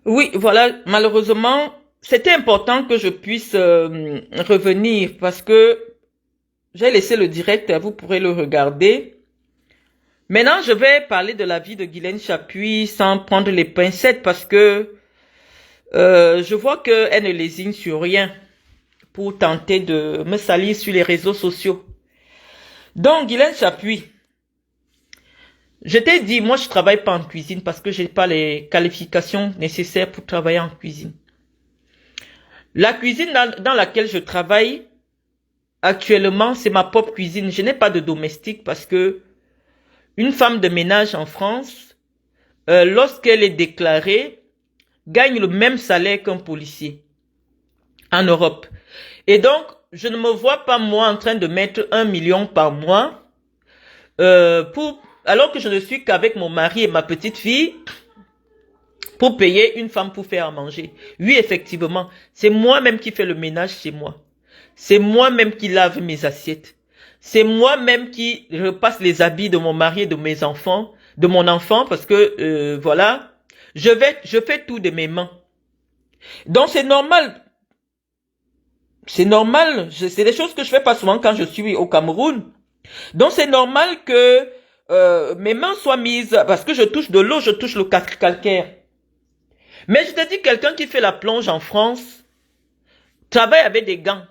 Oui, voilà, malheureusement, c'était important que je puisse revenir parce que j'ai laissé le direct, vous pourrez le regarder. Maintenant, je vais parler de la vie de Guylaine Chapuis sans prendre les pincettes parce que je vois qu'elle ne lésine sur rien pour tenter de me salir sur les réseaux sociaux. Donc, Guylaine Chapuis, je t'ai dit, moi je travaille pas en cuisine parce que j'ai pas les qualifications nécessaires pour travailler en cuisine. La cuisine dans laquelle je travaille actuellement, c'est ma propre cuisine. Je n'ai pas de domestique parce que une femme de ménage en France, lorsqu'elle est déclarée, gagne le même salaire qu'un policier en Europe. Et donc, je ne me vois pas moi en train de mettre 1 million par mois alors que je ne suis qu'avec mon mari et ma petite fille pour payer une femme pour faire à manger. Oui, effectivement, c'est moi-même qui fais le ménage chez moi. C'est moi-même qui lave mes assiettes. C'est moi-même qui repasse les habits de mon mari et de mes enfants, de mon enfant, parce que voilà, je fais tout de mes mains. Donc c'est normal. C'est normal. C'est des choses que je fais pas souvent quand je suis au Cameroun. Donc c'est normal que mes mains soient mises, parce que je touche de l'eau, je touche le calcaire. Mais je te dis, quelqu'un qui fait la plonge en France travaille avec des gants.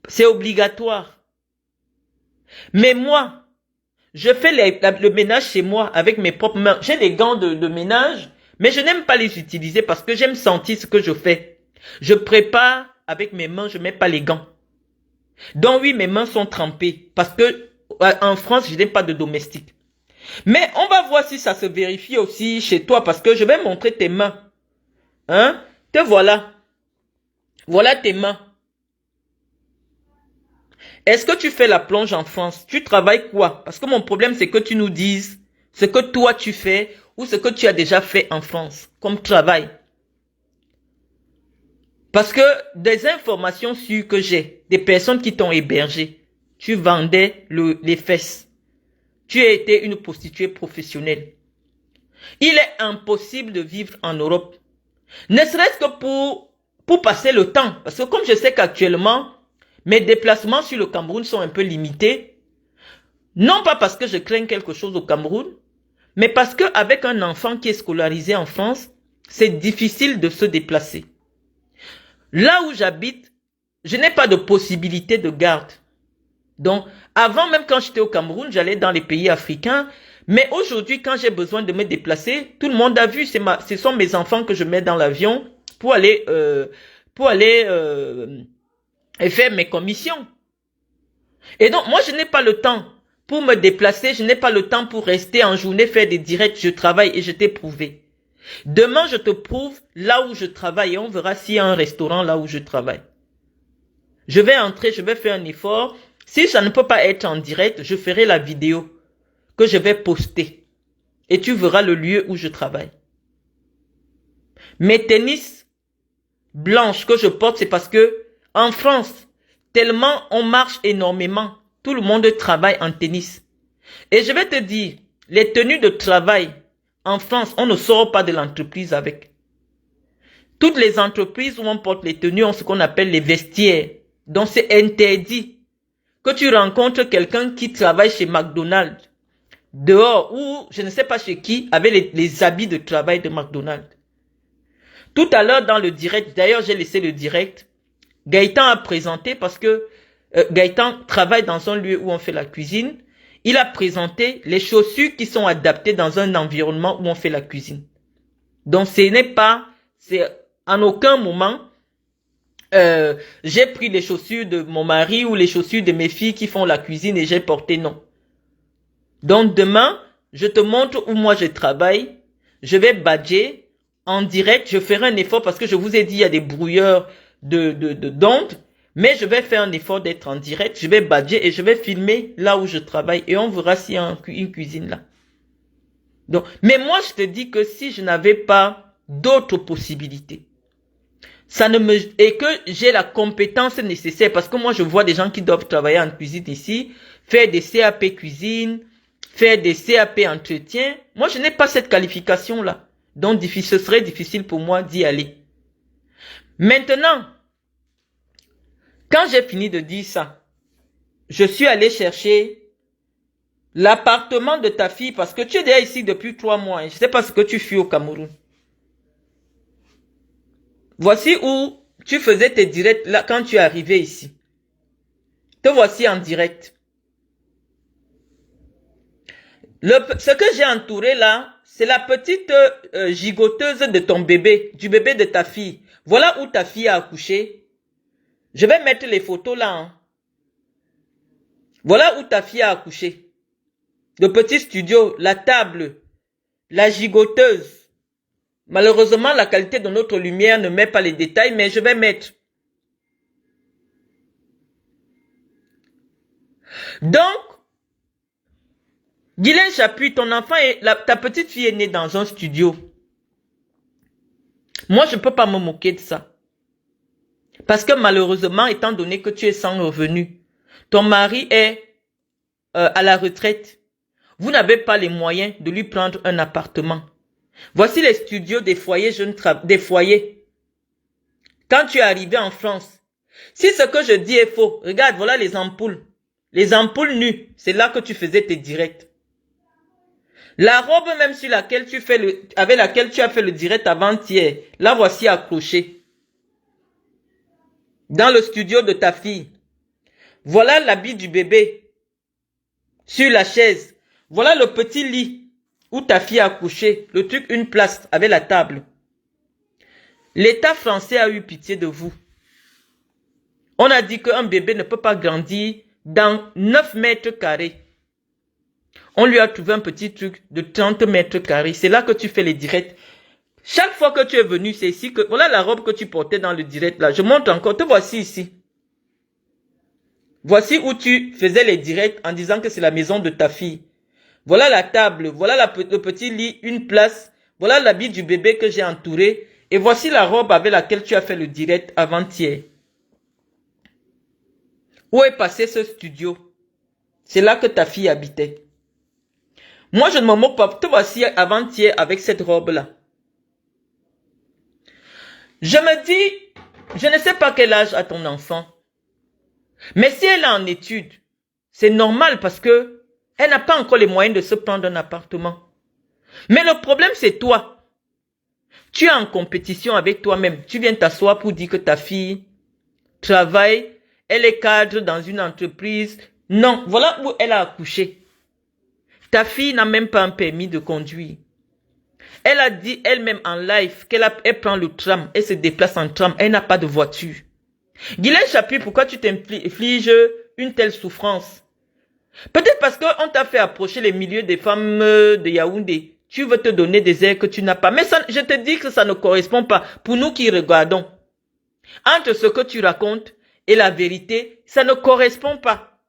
C'est obligatoire. Mais moi, je fais le ménage chez moi avec mes propres mains. J'ai des gants de ménage, mais je n'aime pas les utiliser parce que j'aime sentir ce que je fais. Je prépare avec mes mains, je mets pas les gants. Donc oui, mes mains sont trempées parce que en France, je n'ai pas de domestique. Mais on va voir si ça se vérifie aussi chez toi parce que je vais montrer tes mains. Hein? Te voilà. Voilà tes mains. Est-ce que tu fais la plonge en France? Tu travailles quoi? Parce que mon problème, c'est que tu nous dises ce que toi tu fais ou ce que tu as déjà fait en France comme travail. Parce que des informations sûres que j'ai, des personnes qui t'ont hébergé, tu vendais les fesses. Tu as été une prostituée professionnelle. Il est impossible de vivre en Europe. Ne serait-ce que pour passer le temps. Parce que comme je sais qu'actuellement, mes déplacements sur le Cameroun sont un peu limités. Non pas parce que je crains quelque chose au Cameroun, mais parce qu'avec un enfant qui est scolarisé en France, c'est difficile de se déplacer. Là où j'habite, je n'ai pas de possibilité de garde. Donc, avant, même quand j'étais au Cameroun, j'allais dans les pays africains. Mais aujourd'hui, quand j'ai besoin de me déplacer, tout le monde a vu, ce sont mes enfants que je mets dans l'avion pour aller faire mes commissions. Et donc, moi, je n'ai pas le temps pour me déplacer, je n'ai pas le temps pour rester en journée, faire des directs, je travaille et je t'ai prouvé. Demain, je te prouve là où je travaille et on verra s'il y a un restaurant là où je travaille. Je vais entrer, je vais faire un effort. Si ça ne peut pas être en direct, je ferai la vidéo que je vais poster. Et tu verras le lieu où je travaille. Mes tennis blanches que je porte, c'est parce que en France, tellement on marche énormément, tout le monde travaille en tennis. Et je vais te dire, les tenues de travail en France, on ne sort pas de l'entreprise avec. Toutes les entreprises où on porte les tenues ont ce qu'on appelle les vestiaires. Donc c'est interdit que tu rencontres quelqu'un qui travaille chez McDonald's, dehors ou je ne sais pas chez qui, avec les habits de travail de McDonald's. Tout à l'heure dans le direct, d'ailleurs j'ai laissé le direct, Gaëtan a présenté parce que Gaëtan travaille dans un lieu où on fait la cuisine. Il a présenté les chaussures qui sont adaptées dans un environnement où on fait la cuisine. Donc ce n'est pas, c'est en aucun moment, j'ai pris les chaussures de mon mari ou les chaussures de mes filles qui font la cuisine et j'ai porté, non. Donc demain, je te montre où moi je travaille. Je vais badger en direct. Je ferai un effort parce que je vous ai dit il y a des brouilleurs d'ondes. Mais je vais faire un effort d'être en direct. Je vais badger et je vais filmer là où je travaille. Et on verra s'il y a une cuisine là. Donc, mais moi je te dis que si je n'avais pas d'autres possibilités, et que j'ai la compétence nécessaire, parce que moi je vois des gens qui doivent travailler en cuisine ici, faire des CAP cuisine, faire des CAP entretien. Moi je n'ai pas cette qualification là. Donc, ce serait difficile pour moi d'y aller. Maintenant, quand j'ai fini de dire ça, je suis allé chercher l'appartement de ta fille parce que tu es déjà ici depuis 3 mois. Je ne sais pas ce que tu fuis au Cameroun. Voici où tu faisais tes directs là quand tu es arrivé ici. Te voici en direct. Ce que j'ai entouré là, c'est la petite gigoteuse de ton bébé, du bébé de ta fille. Voilà où ta fille a accouché. Je vais mettre les photos là. Hein. Voilà où ta fille a accouché. Le petit studio, la table, la gigoteuse. Malheureusement, la qualité de notre lumière ne met pas les détails, mais je vais mettre. Donc, Guylaine Chapuis, ton enfant, ta petite fille est née dans un studio. Moi, je ne peux pas me moquer de ça. Parce que malheureusement, étant donné que tu es sans revenu, ton mari est à la retraite. Vous n'avez pas les moyens de lui prendre un appartement. Voici les studios des foyers des foyers. Quand tu es arrivé en France, si ce que je dis est faux, regarde, voilà les ampoules. Les ampoules nues, c'est là que tu faisais tes directs. La robe même sur laquelle avec laquelle tu as fait le direct avant-hier, la voici accrochée. Dans le studio de ta fille. Voilà l'habit du bébé. Sur la chaise. Voilà le petit lit où ta fille a accouché. Le truc, une place avec la table. L'État français a eu pitié de vous. On a dit qu'un bébé ne peut pas grandir dans 9 mètres carrés. On lui a trouvé un petit truc de 30 mètres carrés. C'est là que tu fais les directs. Chaque fois que tu es venu, c'est ici que... Voilà la robe que tu portais dans le direct là. Je montre encore. Te voici ici. Voici où tu faisais les directs en disant que c'est la maison de ta fille. Voilà la table. Voilà le petit lit, une place. Voilà l'habit du bébé que j'ai entouré. Et voici la robe avec laquelle tu as fait le direct avant-hier. Où est passé ce studio? C'est là que ta fille habitait. Moi, je ne me moque pas. Te voici avant-hier avec cette robe-là. Je me dis, je ne sais pas quel âge a ton enfant. Mais si elle est en études, c'est normal parce que elle n'a pas encore les moyens de se prendre un appartement. Mais le problème, c'est toi. Tu es en compétition avec toi-même. Tu viens t'asseoir pour dire que ta fille travaille, elle est cadre dans une entreprise. Non, voilà où elle a accouché. Ta fille n'a même pas un permis de conduire. Elle a dit elle-même en live qu'elle prend le tram, elle se déplace en tram, elle n'a pas de voiture. Guylaine Chapuis, pourquoi tu t'infliges une telle souffrance? Peut-être parce qu'on t'a fait approcher les milieux des femmes de Yaoundé. Tu veux te donner des airs que tu n'as pas. Mais ça, je te dis que ça ne correspond pas. Pour nous qui regardons, entre ce que tu racontes et la vérité, ça ne correspond pas.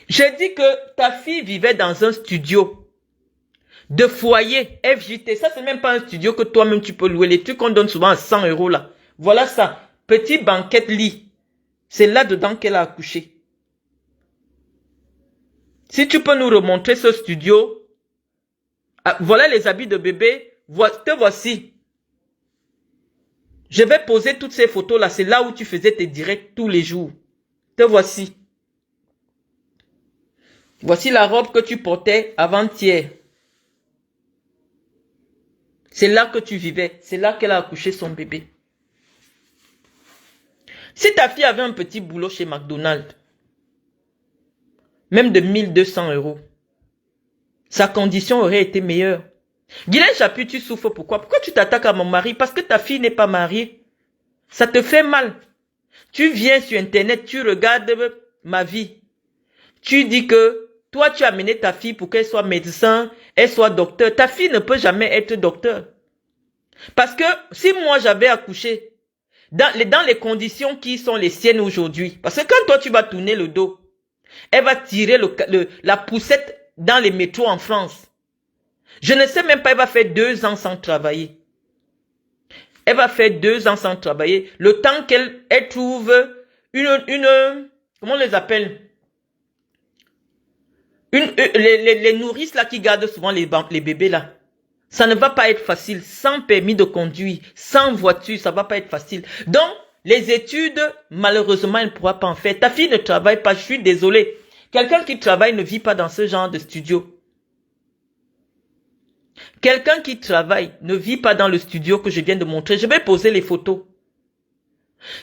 J'ai dit que ta fille vivait dans un studio de foyer FJT. Ça, c'est même pas un studio que toi-même tu peux louer. Les trucs qu'on donne souvent à 100 € là. Voilà ça. Petit banquette lit. C'est là-dedans qu'elle a accouché. Si tu peux nous remontrer ce studio. Voilà les habits de bébé. Te voici. Je vais poser toutes ces photos là. C'est là où tu faisais tes directs tous les jours. Te voici. Voici la robe que tu portais avant-hier. C'est là que tu vivais. C'est là qu'elle a accouché son bébé. Si ta fille avait un petit boulot chez McDonald's, même de 1200 €, sa condition aurait été meilleure. Guylaine Chapuis, tu souffres pourquoi? Pourquoi tu t'attaques à mon mari? Parce que ta fille n'est pas mariée. Ça te fait mal. Tu viens sur Internet, tu regardes ma vie. Tu dis que toi, tu as amené ta fille pour qu'elle soit médecin, elle soit docteur. Ta fille ne peut jamais être docteur. Parce que si moi j'avais accouché dans les conditions qui sont les siennes aujourd'hui, parce que quand toi tu vas tourner le dos, elle va tirer la poussette dans les métros en France. Je ne sais même pas, elle va faire 2 ans sans travailler. Elle va faire 2 ans sans travailler. Le temps qu'elle trouve comment on les appelle? Les nourrices là qui gardent souvent les bébés là. Ça ne va pas être facile. Sans permis de conduire, sans voiture, ça ne va pas être facile. Donc, les études, malheureusement, elle ne pourra pas en faire. Ta fille ne travaille pas, je suis désolé. Quelqu'un qui travaille ne vit pas dans ce genre de studio. Quelqu'un qui travaille ne vit pas dans le studio que je viens de montrer. Je vais poser les photos.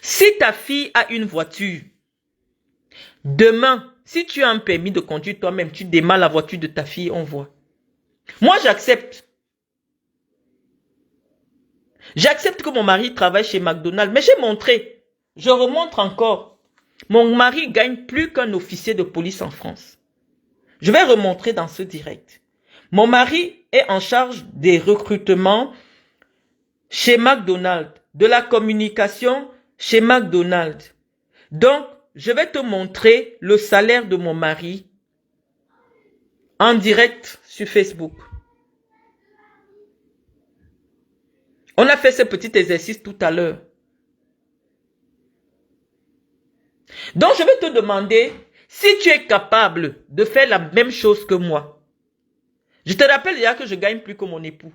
Si ta fille a une voiture, demain, si tu as un permis de conduire toi-même, tu démarres la voiture de ta fille, on voit. Moi, j'accepte. J'accepte que mon mari travaille chez McDonald's, mais j'ai montré. Je remontre encore. Mon mari gagne plus qu'un officier de police en France. Je vais remontrer dans ce direct. Mon mari est en charge des recrutements chez McDonald's, de la communication chez McDonald's. Donc, je vais te montrer le salaire de mon mari en direct sur Facebook. On a fait ce petit exercice tout à l'heure. Donc, je vais te demander si tu es capable de faire la même chose que moi. Je te rappelle déjà que je gagne plus que mon époux.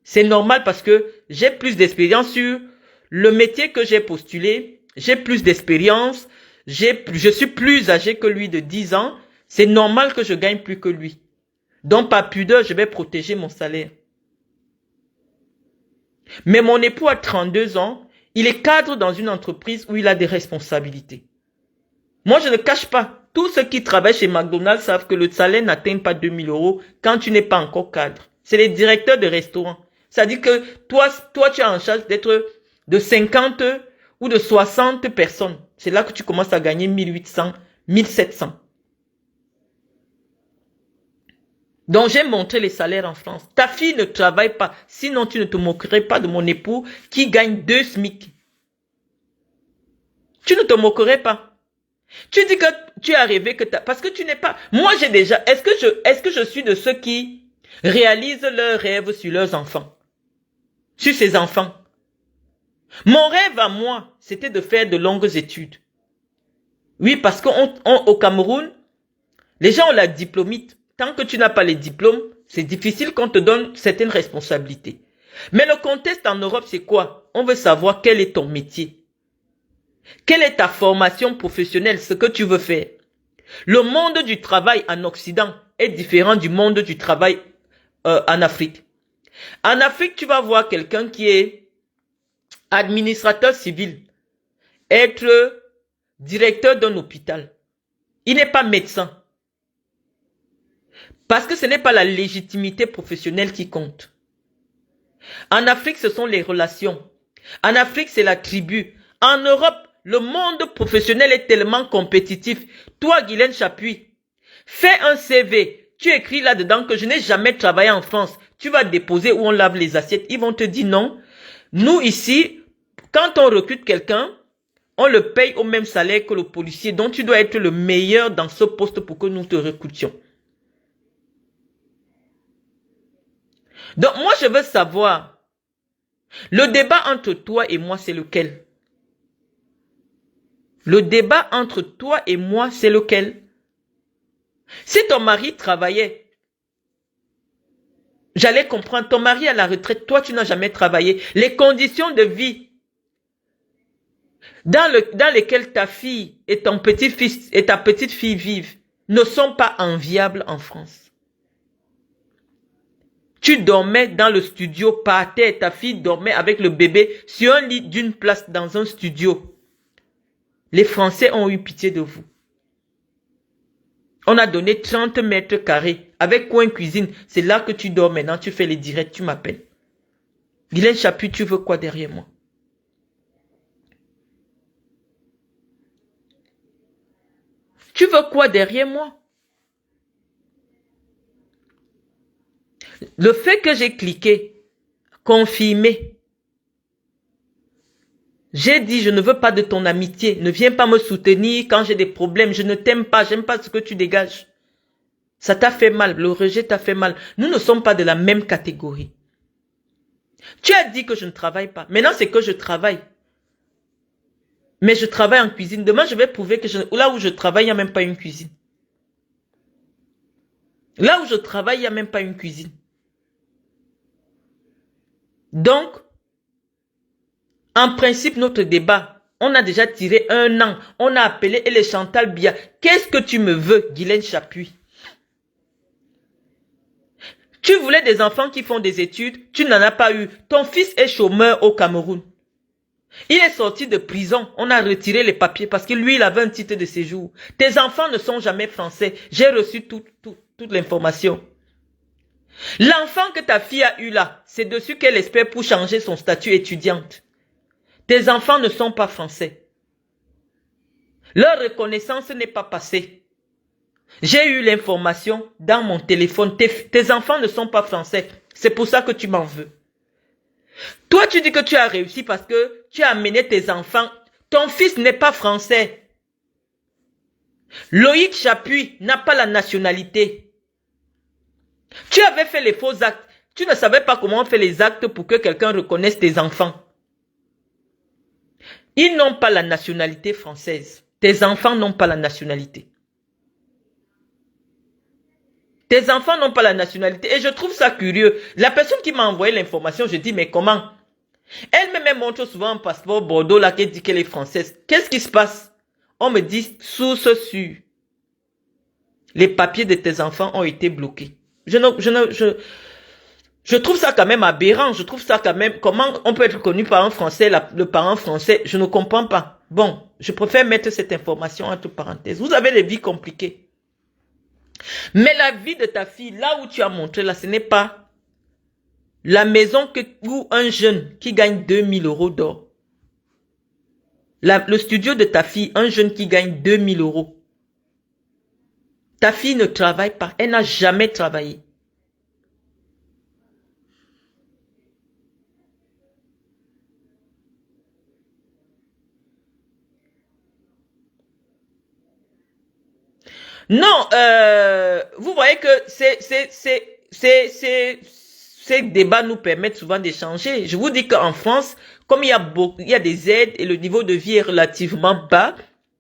C'est normal parce que j'ai plus d'expérience sur le métier que j'ai postulé. J'ai plus d'expérience. Je suis plus âgé que lui de 10 ans. C'est normal que je gagne plus que lui. Donc, par pudeur, je vais protéger mon salaire. Mais mon époux a 32 ans. Il est cadre dans une entreprise où il a des responsabilités. Moi, je ne cache pas. Tous ceux qui travaillent chez McDonald's savent que le salaire n'atteint pas 2000 € quand tu n'es pas encore cadre. C'est les directeurs de restaurants. C'est-à-dire que toi, tu es en charge d'être de 50 ou de 60 personnes. C'est là que tu commences à gagner 1800, 1700. Donc, j'ai montré les salaires en France. Ta fille ne travaille pas. Sinon, tu ne te moquerais pas de mon époux qui gagne 2 SMIC. Tu ne te moquerais pas. Tu dis que tu es arrivé que parce que tu n'es pas. Moi, j'ai déjà. Est-ce que je suis de ceux qui réalisent leurs rêves sur leurs enfants? Sur ses enfants. Mon rêve à moi, c'était de faire de longues études. Oui, parce qu'au Cameroun, les gens ont la diplômite. Tant que tu n'as pas les diplômes, c'est difficile qu'on te donne certaines responsabilités. Mais le contexte en Europe, c'est quoi? On veut savoir quel est ton métier. Quelle est ta formation professionnelle, ce que tu veux faire? Le monde du travail en Occident est différent du monde du travail en Afrique. En Afrique, tu vas voir quelqu'un qui est administrateur civil, être directeur d'un hôpital. Il n'est pas médecin. Parce que ce n'est pas la légitimité professionnelle qui compte. En Afrique, ce sont les relations. En Afrique, c'est la tribu. En Europe, le monde professionnel est tellement compétitif. Toi, Guylaine Chapuis, fais un CV. Tu écris là-dedans que je n'ai jamais travaillé en France. Tu vas déposer où on lave les assiettes. Ils vont te dire non. Nous, ici, quand on recrute quelqu'un, on le paye au même salaire que le policier. Donc, tu dois être le meilleur dans ce poste pour que nous te recrutions. Donc, moi, je veux savoir, le débat entre toi et moi, c'est lequel? Le débat entre toi et moi, c'est lequel? Si ton mari travaillait, j'allais comprendre. Ton mari à la retraite, toi, tu n'as jamais travaillé. Les conditions de vie dans lesquelles ta fille et ton petit-fils et ta petite-fille vivent ne sont pas enviables en France. Tu dormais dans le studio par terre. Ta fille dormait avec le bébé sur un lit d'une place dans un studio. Les Français ont eu pitié de vous. On a donné 30 mètres carrés avec coin cuisine. C'est là que tu dors maintenant. Tu fais les directs, tu m'appelles. Guylaine Chapuis, tu veux quoi derrière moi? Tu veux quoi derrière moi? Le fait que j'ai cliqué, confirmé, j'ai dit, je ne veux pas de ton amitié. Ne viens pas me soutenir quand j'ai des problèmes. Je ne t'aime pas. J'aime pas ce que tu dégages. Ça t'a fait mal. Le rejet t'a fait mal. Nous ne sommes pas de la même catégorie. Tu as dit que je ne travaille pas. Maintenant, c'est que je travaille. Mais je travaille en cuisine. Demain, je vais prouver que là où je travaille, il n'y a même pas une cuisine. Là où je travaille, il n'y a même pas une cuisine. Donc, en principe, notre débat, on a déjà tiré 1 an. On a appelé et les Chantal Biya. Qu'est-ce que tu me veux, Guylaine Chapuis? Tu voulais des enfants qui font des études, tu n'en as pas eu. Ton fils est chômeur au Cameroun. Il est sorti de prison, on a retiré les papiers parce que lui, il avait un titre de séjour. Tes enfants ne sont jamais français. J'ai reçu toute l'information. L'enfant que ta fille a eu là, c'est dessus qu'elle espère pour changer son statut étudiante. Tes enfants ne sont pas français. Leur reconnaissance n'est pas passée. J'ai eu l'information dans mon téléphone. Tes enfants ne sont pas français. C'est pour ça que tu m'en veux. Toi, tu dis que tu as réussi parce que tu as amené tes enfants. Ton fils n'est pas français. Loïc Chapuis n'a pas la nationalité. Tu avais fait les faux actes. Tu ne savais pas comment on fait les actes pour que quelqu'un reconnaisse tes enfants. Ils n'ont pas la nationalité française. Tes enfants n'ont pas la nationalité. Tes enfants n'ont pas la nationalité. Et je trouve ça curieux. La personne qui m'a envoyé l'information, je dis, mais comment? Elle me montre souvent un passeport Bordeaux là qui dit qu'elle est française. Qu'est-ce qui se passe? On me dit, source sûre. Les papiers de tes enfants ont été bloqués. Je trouve ça quand même aberrant. Je trouve ça quand même... Comment on peut être connu par un Français, le parent français? Je ne comprends pas. Bon, je préfère mettre cette information entre parenthèses. Vous avez des vies compliquées. Mais la vie de ta fille, là où tu as montré, là, ce n'est pas la maison où un jeune qui gagne 2000 € dort. Le studio de ta fille, un jeune qui gagne 2000 €. Ta fille ne travaille pas. Elle n'a jamais travaillé. Non, vous voyez que ces débats nous permettent souvent d'échanger. Je vous dis qu'en France, comme il y a des aides et le niveau de vie est relativement bas,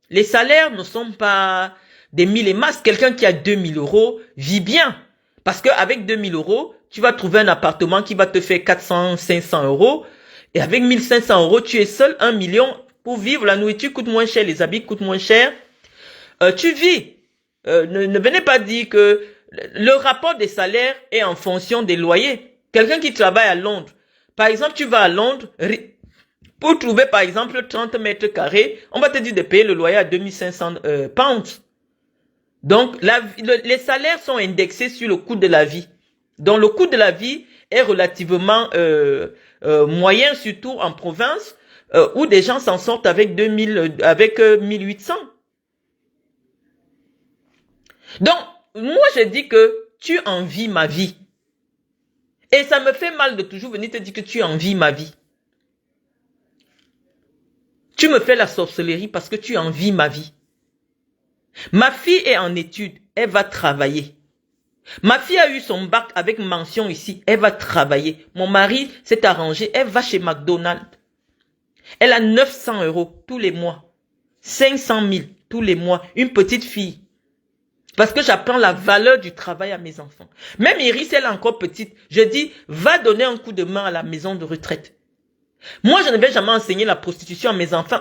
les salaires ne sont pas des mille et masses. Quelqu'un qui a 2000 € vit bien. Parce qu'avec 2000 €, tu vas trouver un appartement qui va te faire 400, 500 €. Et avec 1500 €, tu es seul, 1 million pour vivre. La nourriture coûte moins cher, les habits coûtent moins cher. Tu vis. Ne venez pas dire que le rapport des salaires est en fonction des loyers. Quelqu'un qui travaille à Londres, par exemple, tu vas à Londres, pour trouver par exemple 30 mètres carrés, on va te dire de payer le loyer à 2500 pounds. Donc, les salaires sont indexés sur le coût de la vie. Donc, le coût de la vie est relativement moyen, surtout en province, où des gens s'en sortent avec 1800. Donc, moi, je dis que tu envies ma vie. Et ça me fait mal de toujours venir te dire que tu envies ma vie. Tu me fais la sorcellerie parce que tu envies ma vie. Ma fille est en études, elle va travailler. Ma fille a eu son bac avec mention ici, elle va travailler. Mon mari s'est arrangé, elle va chez McDonald's. Elle a 900 € tous les mois. 500 000 tous les mois. Une petite fille. Parce que j'apprends la valeur du travail à mes enfants. Même Iris, elle est encore petite. Je dis, va donner un coup de main à la maison de retraite. Moi, je ne vais jamais enseigner la prostitution à mes enfants.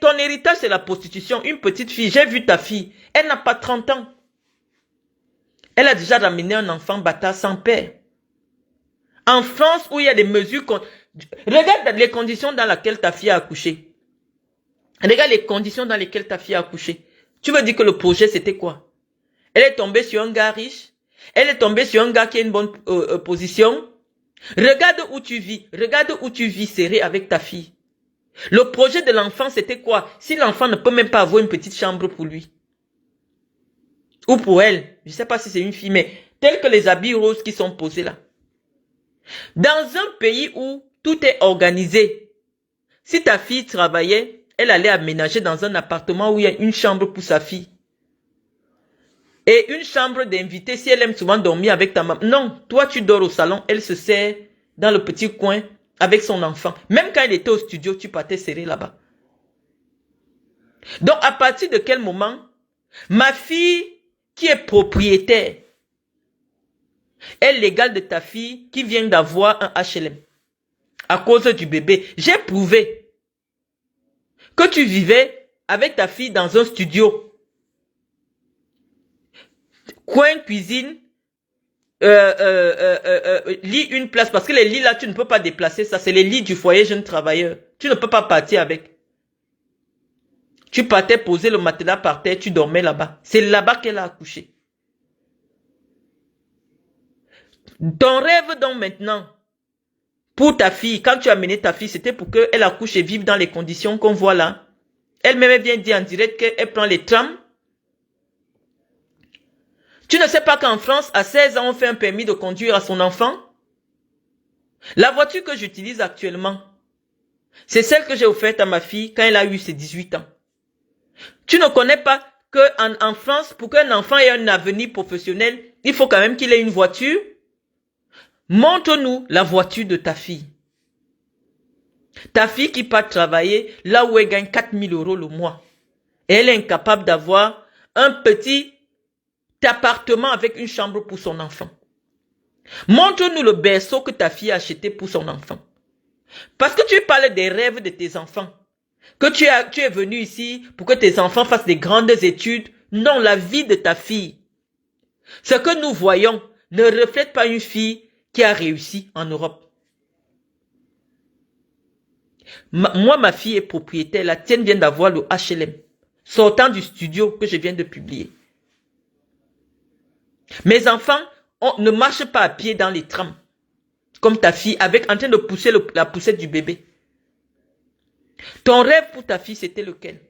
Ton héritage, c'est la prostitution. Une petite fille, j'ai vu ta fille. Elle n'a pas 30 ans. Elle a déjà ramené un enfant bâtard sans père. En France, où il y a des mesures... Regarde les conditions dans lesquelles ta fille a accouché. Regarde les conditions dans lesquelles ta fille a accouché. Tu veux dire que le projet, c'était quoi? Elle est tombée sur un gars riche. Elle est tombée sur un gars qui a une bonne position. Regarde où tu vis. Regarde où tu vis serré avec ta fille. Le projet de l'enfant, c'était quoi? Si l'enfant ne peut même pas avoir une petite chambre pour lui. Ou pour elle. Je ne sais pas si c'est une fille, mais tels que les habits roses qui sont posés là. Dans un pays où tout est organisé, si ta fille travaillait, elle allait aménager dans un appartement où il y a une chambre pour sa fille. Et une chambre d'invité, si elle aime souvent dormir avec ta maman. Non, toi tu dors au salon, elle se sert dans le petit coin avec son enfant. Même quand elle était au studio, tu partais serrer là-bas. Donc à partir de quel moment, ma fille qui est propriétaire est l'égale de ta fille qui vient d'avoir un HLM. à cause du bébé. J'ai prouvé que tu vivais avec ta fille dans un studio. Coin cuisine, lit une place. Parce que les lits là, tu ne peux pas déplacer ça. C'est les lits du foyer jeune travailleur. Tu ne peux pas partir avec. Tu partais poser le matelas par terre, tu dormais là-bas. C'est là-bas qu'elle a accouché. Ton rêve donc maintenant, pour ta fille, quand tu as amené ta fille, c'était pour qu'elle accouche et vive dans les conditions qu'on voit là. Elle-même vient dire en direct qu'elle prend les trams. Tu ne sais pas qu'en France, à 16 ans, on fait un permis de conduire à son enfant? La voiture que j'utilise actuellement, c'est celle que j'ai offerte à ma fille quand elle a eu ses 18 ans. Tu ne connais pas qu'en France, pour qu'un enfant ait un avenir professionnel, il faut quand même qu'il ait une voiture? Montre-nous la voiture de ta fille. Ta fille qui part travailler là où elle gagne 4 000 € le mois. Et elle est incapable d'avoir un petit appartement avec une chambre pour son enfant. Montre-nous le berceau que ta fille a acheté pour son enfant. Parce que tu parles des rêves de tes enfants. Que tu es venu ici pour que tes enfants fassent des grandes études. Non, la vie de ta fille. Ce que nous voyons ne reflète pas une fille qui a réussi en Europe. Moi, ma fille est propriétaire. La tienne vient d'avoir le HLM. Sortant du studio que je viens de publier. Mes enfants ne marchent pas à pied dans les trams. Comme ta fille, en train de pousser la poussette du bébé. Ton rêve pour ta fille, c'était lequel?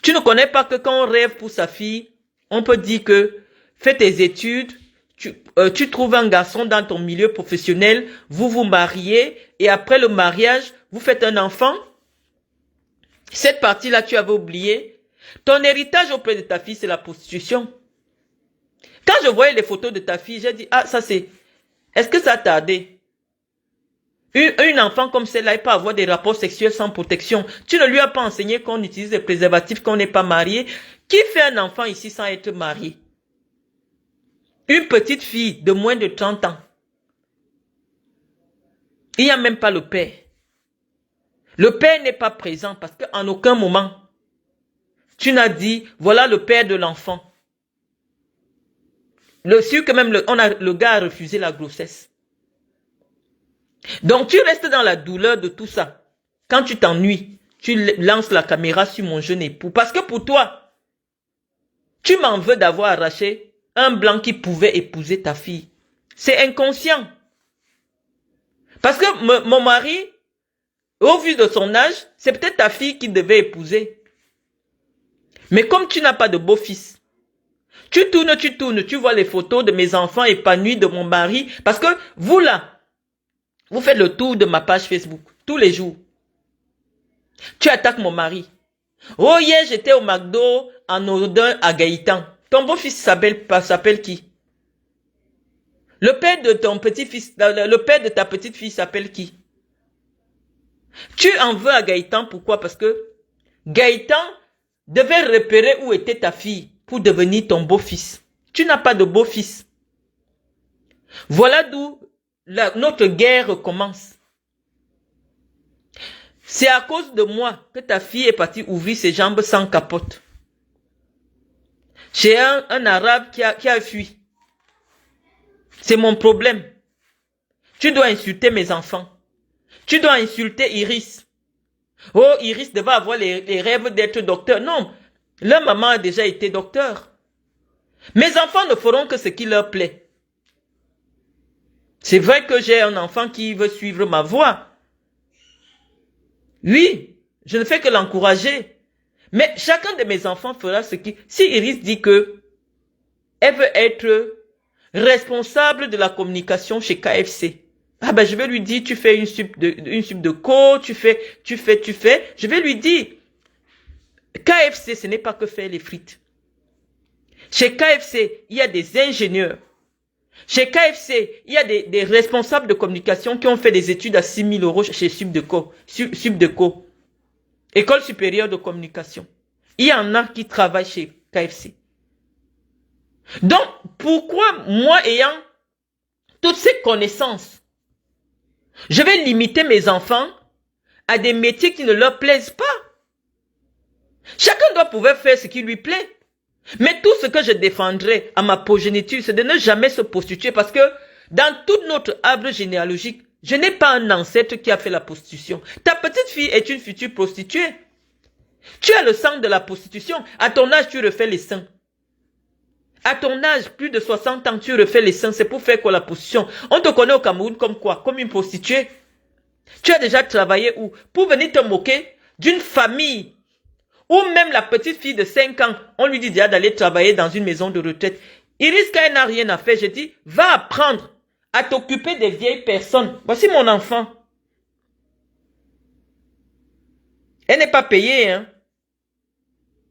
Tu ne connais pas que quand on rêve pour sa fille, on peut dire que fais tes études, tu trouves un garçon dans ton milieu professionnel, vous vous mariez et après le mariage, vous faites un enfant. Cette partie-là, tu avais oublié. Ton héritage auprès de ta fille, c'est la prostitution. Quand je voyais les photos de ta fille, j'ai dit, ah, ça c'est... Est-ce que ça a tardé? Une enfant comme celle-là, elle peut avoir des rapports sexuels sans protection. Tu ne lui as pas enseigné qu'on utilise des préservatifs, qu'on n'est pas marié. Qui fait un enfant ici sans être marié? Une petite fille de moins de 30 ans. Il n'y a même pas le père. Le père n'est pas présent parce qu'en aucun moment, tu n'as dit, voilà le père de l'enfant. Sûr que même le gars a refusé la grossesse. Donc tu restes dans la douleur de tout ça. Quand tu t'ennuies, tu lances la caméra sur mon jeune époux. Parce que pour toi, tu m'en veux d'avoir arraché un blanc qui pouvait épouser ta fille. C'est inconscient. Parce que mon mari, au vu de son âge, c'est peut-être ta fille qui devait épouser. Mais comme tu n'as pas de beau-fils, tu tournes, tu vois les photos de mes enfants épanouis, de mon mari. Parce que vous là, vous faites le tour de ma page Facebook tous les jours. Tu attaques mon mari. Oh hier, j'étais au McDo en Odin à Gaëtan. Ton beau-fils s'appelle qui? Le père de ton petit-fils, le père de ta petite-fille s'appelle qui? Tu en veux à Gaëtan, pourquoi? Parce que Gaëtan devait repérer où était ta fille pour devenir ton beau-fils. Tu n'as pas de beau-fils. Voilà d'où notre guerre commence. C'est à cause de moi que ta fille est partie ouvrir ses jambes sans capote. J'ai un arabe qui a fui. C'est mon problème. Tu dois insulter mes enfants. Tu dois insulter Iris. Oh, Iris devait avoir les rêves d'être docteur. Non, leur maman a déjà été docteur. Mes enfants ne feront que ce qui leur plaît. C'est vrai que j'ai un enfant qui veut suivre ma voie. Oui, je ne fais que l'encourager. Mais chacun de mes enfants fera ce qui... Si Iris dit que elle veut être responsable de la communication chez KFC, ah ben je vais lui dire, tu fais une sup de co, tu fais. Je vais lui dire, KFC, ce n'est pas que faire les frites. Chez KFC, il y a des ingénieurs. Chez KFC, il y a des responsables de communication qui ont fait des études à 6 000 € chez Subdeco, École supérieure de communication. Il y en a qui travaillent chez KFC. Donc, pourquoi moi ayant toutes ces connaissances, Je vais limiter mes enfants à des métiers qui ne leur plaisent pas. Chacun doit pouvoir faire ce qui lui plaît. Mais tout ce que je défendrai à ma progéniture, c'est de ne jamais se prostituer parce que dans toute notre arbre généalogique, je n'ai pas un ancêtre qui a fait la prostitution. Ta petite fille est une future prostituée. Tu as le sang de la prostitution. À ton âge, tu refais les seins. À ton âge, plus de 60 ans, tu refais les seins. C'est pour faire quoi la prostitution? On te connaît au Cameroun comme quoi? Comme une prostituée. Tu as déjà travaillé où? Pour venir te moquer d'une famille. Ou même la petite fille de 5 ans, on lui dit déjà d'aller travailler dans une maison de retraite. Il risque qu'elle n'a rien à faire. Je dis, va apprendre à t'occuper des vieilles personnes. Voici mon enfant. Elle n'est pas payée, hein.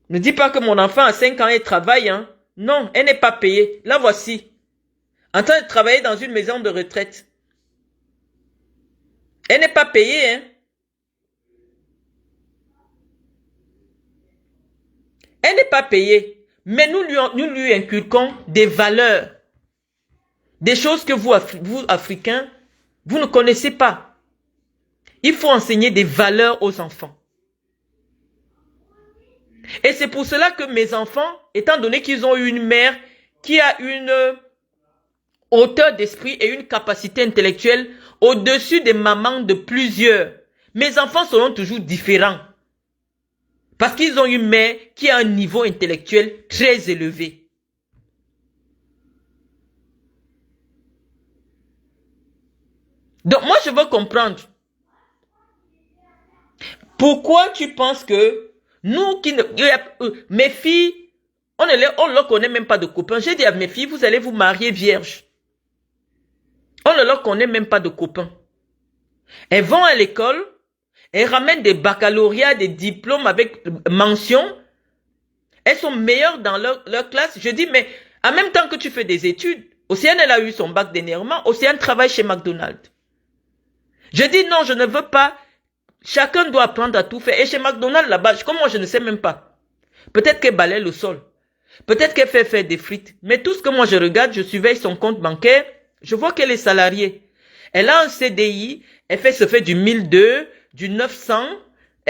Ne dis pas que mon enfant a 5 ans et travaille, hein. Non, elle n'est pas payée. La voici. En train de travailler dans une maison de retraite. Elle n'est pas payée, hein. Elle n'est pas payée. Mais nous lui inculquons des valeurs. Des choses que vous, Africains, vous ne connaissez pas. Il faut enseigner des valeurs aux enfants. Et c'est pour cela que mes enfants, étant donné qu'ils ont eu une mère qui a une hauteur d'esprit et une capacité intellectuelle au-dessus des mamans de plusieurs, mes enfants seront toujours différents. Parce qu'ils ont une mère qui a un niveau intellectuel très élevé. Donc moi je veux comprendre. Pourquoi tu penses que nous qui ne... mes filles, on ne leur connaît même pas de copains. J'ai dit à mes filles, vous allez vous marier vierges. On ne leur connaît même pas de copains. Elles vont à l'école. Elles ramènent des baccalauréats, des diplômes avec mention. Elles sont meilleures dans leur classe. Je dis, mais en même temps que tu fais des études, Océane, elle a eu son bac dernièrement. Océane travaille chez McDonald's. Je dis, non, je ne veux pas. Chacun doit apprendre à tout faire. Et chez McDonald's, là-bas, comment je ne sais même pas. Peut-être qu'elle balaie le sol. Peut-être qu'elle fait faire des frites. Mais tout ce que moi je regarde, je surveille son compte bancaire. Je vois qu'elle est salariée. Elle a un CDI. Elle se fait du 1002. Du 900,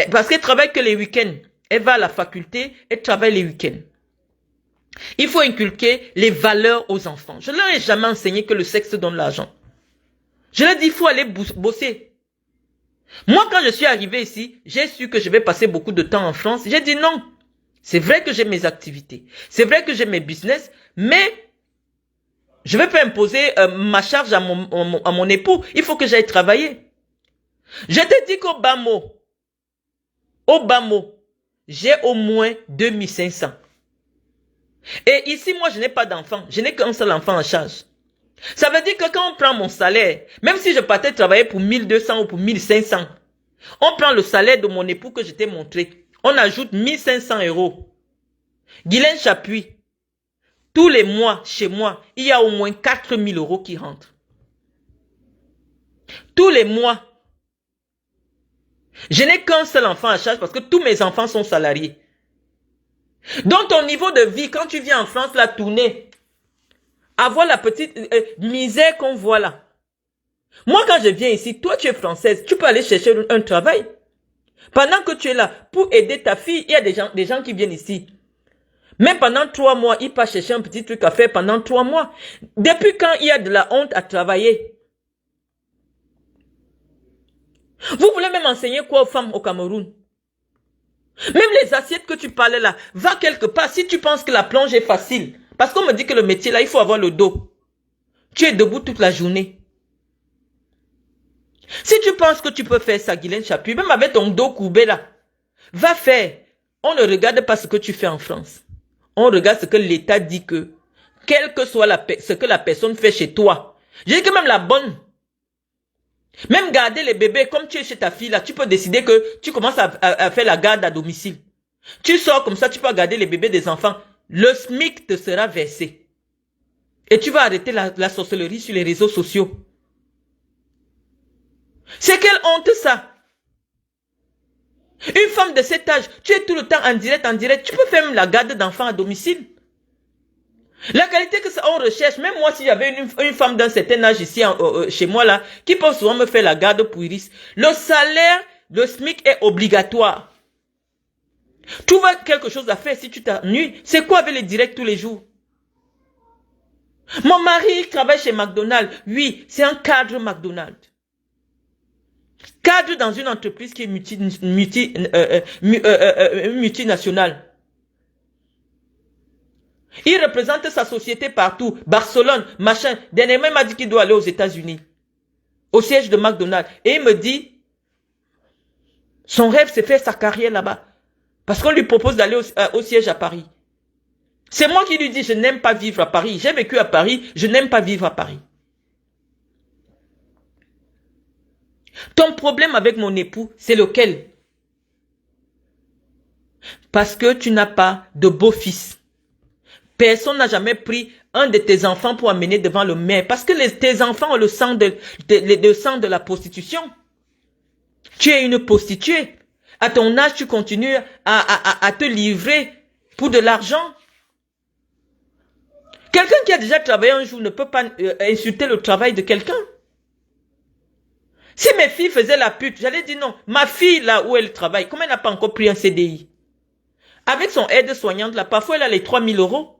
parce qu'elle travaille que les week-ends. Elle va à la faculté, elle travaille les week-ends. Il faut inculquer les valeurs aux enfants. Je ne leur ai jamais enseigné que le sexe donne l'argent. Je leur ai dit, il faut aller bosser. Moi, quand je suis arrivé ici, j'ai su que je vais passer beaucoup de temps en France. J'ai dit non. C'est vrai que j'ai mes activités. C'est vrai que j'ai mes business, mais je ne vais pas imposer ma charge à mon époux. Il faut que j'aille travailler. Je te dis qu'au bas mot, j'ai au moins 2500. Et ici, moi, je n'ai pas d'enfant. Je n'ai qu'un seul enfant en charge. Ça veut dire que quand on prend mon salaire, même si je partais travailler pour 1200 ou pour 1500, on prend le salaire de mon époux que je t'ai montré. On ajoute 1500 €. Guylaine Chapuis, tous les mois, chez moi, il y a au moins 4000 € qui rentrent. Tous les mois. Je n'ai qu'un seul enfant à charge parce que tous mes enfants sont salariés. Donc ton niveau de vie, quand tu viens en France, la tournée, avoir la petite misère qu'on voit là. Moi, quand je viens ici, toi tu es française, tu peux aller chercher un travail. Pendant que tu es là, pour aider ta fille, il y a des gens qui viennent ici. Mais pendant 3 mois, ils passent chercher un petit truc à faire pendant 3 mois. Depuis quand il y a de la honte à travailler? Vous voulez même enseigner quoi aux femmes au Cameroun? Même les assiettes que tu parlais là, va quelque part si tu penses que la plonge est facile. Parce qu'on me dit que le métier là, il faut avoir le dos. Tu es debout toute la journée. Si tu penses que tu peux faire ça, Guylaine Chapuis, même avec ton dos courbé là, va faire. On ne regarde pas ce que tu fais en France. On regarde ce que l'État dit que, quel que soit ce que la personne fait chez toi. Je dis que même la bonne. Même garder les bébés, comme tu es chez ta fille là, tu peux décider que tu commences à faire la garde à domicile. Tu sors comme ça, tu peux garder les bébés des enfants. Le SMIC te sera versé. Et tu vas arrêter la sorcellerie sur les réseaux sociaux. C'est quelle honte ça? Une femme de cet âge, tu es tout le temps en direct. Tu peux faire même la garde d'enfants à domicile. La qualité que ça, on recherche, même moi, si j'avais une femme d'un certain âge ici, chez moi là, qui peut souvent me faire la garde pour Iris, le salaire, le SMIC est obligatoire. Trouve quelque chose à faire si tu t'ennuies. C'est quoi avec les directs tous les jours? Mon mari travaille chez McDonald's. Oui, c'est un cadre McDonald's. Cadre dans une entreprise qui est multinationale. Il représente sa société partout. Barcelone, machin. Dernièrement, il m'a dit qu'il doit aller aux États-Unis. Au siège de McDonald's. Et il me dit, son rêve, c'est faire sa carrière là-bas. Parce qu'on lui propose d'aller au siège à Paris. C'est moi qui lui dis, je n'aime pas vivre à Paris. J'ai vécu à Paris, je n'aime pas vivre à Paris. Ton problème avec mon époux, c'est lequel? Parce que tu n'as pas de beau-fils. Personne n'a jamais pris un de tes enfants pour amener devant le maire. Parce que tes enfants ont le sang de la prostitution. Tu es une prostituée. À ton âge, tu continues à te livrer pour de l'argent. Quelqu'un qui a déjà travaillé un jour ne peut pas insulter le travail de quelqu'un. Si mes filles faisaient la pute, j'allais dire non. Ma fille, là où elle travaille, comme elle n'a pas encore pris un CDI, avec son aide-soignante, là, parfois elle a les 3000 euros.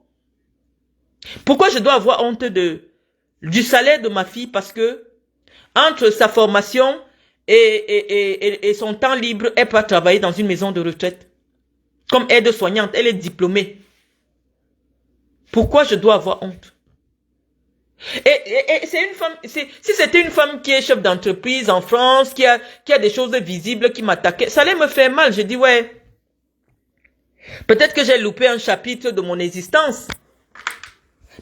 Pourquoi je dois avoir honte du salaire de ma fille? Parce que entre sa formation et son temps libre, elle peut travailler dans une maison de retraite. Comme aide-soignante, elle est diplômée. Pourquoi je dois avoir honte? Et c'est une femme, si c'était une femme qui est chef d'entreprise en France, qui a des choses visibles, qui m'attaquait, ça allait me faire mal. Je dis, ouais, peut-être que j'ai loupé un chapitre de mon existence.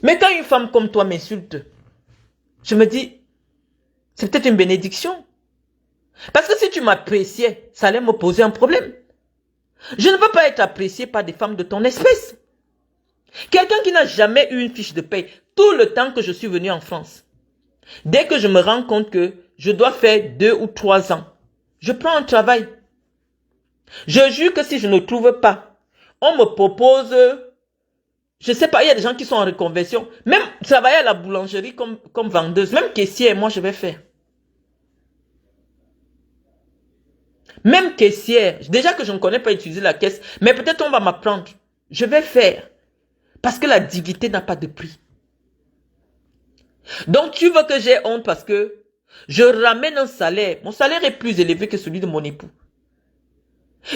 Mais quand une femme comme toi m'insulte, je me dis, c'est peut-être une bénédiction. Parce que si tu m'appréciais, ça allait me poser un problème. Je ne veux pas être apprécié par des femmes de ton espèce. Quelqu'un qui n'a jamais eu une fiche de paye, tout le temps que je suis venu en France, dès que je me rends compte que je dois faire 2 ou 3 ans, je prends un travail. Je jure que si je ne trouve pas, on me propose, je sais pas, il y a des gens qui sont en reconversion, même travailler à la boulangerie comme vendeuse, même caissière, moi je vais faire. Même caissière, déjà que je ne connais pas utiliser la caisse, mais peut-être on va m'apprendre. Je vais faire. Parce que la dignité n'a pas de prix. Donc tu veux que j'ai honte parce que je ramène un salaire. Mon salaire est plus élevé que celui de mon époux.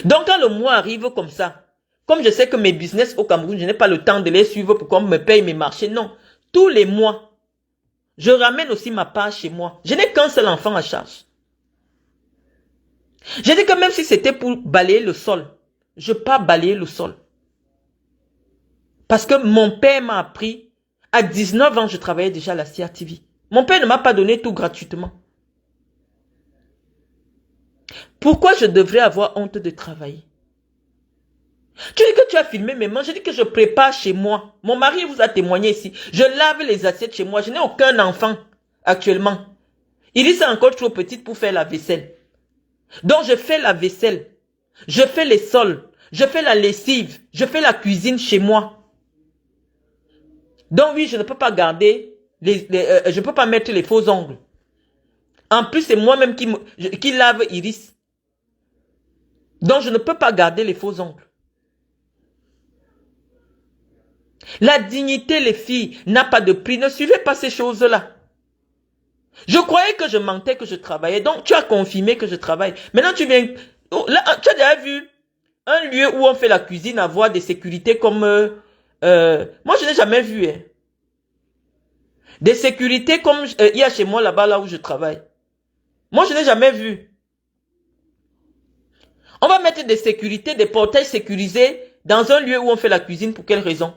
Donc quand le mois arrive comme ça, comme je sais que mes business au Cameroun, je n'ai pas le temps de les suivre pour qu'on me paye mes marchés. Non, tous les mois, je ramène aussi ma part chez moi. Je n'ai qu'un seul enfant à charge. J'ai dit que même si c'était pour balayer le sol, je ne peux pas balayer le sol. Parce que mon père m'a appris, à 19 ans, je travaillais déjà à la CRTV. Mon père ne m'a pas donné tout gratuitement. Pourquoi je devrais avoir honte de travailler? Tu dis que tu as filmé mes mains, je dis que je prépare chez moi. Mon mari vous a témoigné ici. Je lave les assiettes chez moi, je n'ai aucun enfant actuellement. Iris est encore trop petite pour faire la vaisselle. Donc je fais la vaisselle, je fais les sols, je fais la lessive, je fais la cuisine chez moi. Donc oui, je ne peux pas garder, je ne peux pas mettre les faux ongles. En plus, c'est moi-même qui lave Iris. Donc je ne peux pas garder les faux ongles. La dignité, les filles, n'a pas de prix. Ne suivez pas ces choses-là. Je croyais que je mentais, que je travaillais. Donc tu as confirmé que je travaille. Maintenant tu viens... Là, tu as déjà vu un lieu où on fait la cuisine avoir des sécurités comme... moi, je n'ai jamais vu. Hein. Des sécurités comme il y a chez moi là-bas, là où je travaille. Moi, je n'ai jamais vu. On va mettre des sécurités, des portails sécurisés dans un lieu où on fait la cuisine. Pour quelle raison?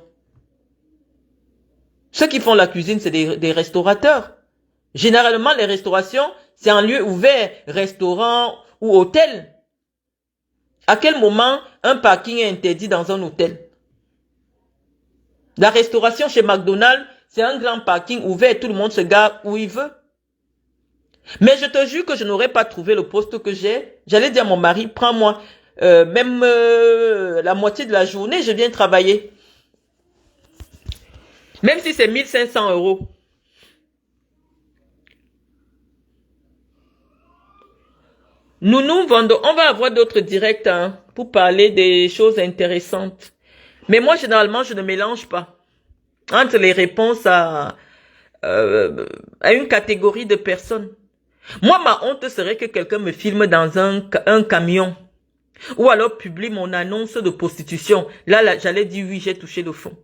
Ceux qui font la cuisine, c'est des restaurateurs. Généralement, les restaurations, c'est un lieu ouvert, restaurant ou hôtel. À quel moment un parking est interdit dans un hôtel? La restauration chez McDonald's, c'est un grand parking ouvert, tout le monde se gare où il veut. Mais je te jure que je n'aurais pas trouvé le poste que j'ai. J'allais dire à mon mari, prends-moi la moitié de la journée, je viens travailler. Même si c'est 1500 euros. Nous vendons, on va avoir d'autres directs hein, pour parler des choses intéressantes. Mais moi, généralement, je ne mélange pas entre les réponses à une catégorie de personnes. Moi, ma honte serait que quelqu'un me filme dans un camion ou alors publie mon annonce de prostitution. Là j'allais dire oui, j'ai touché le fond.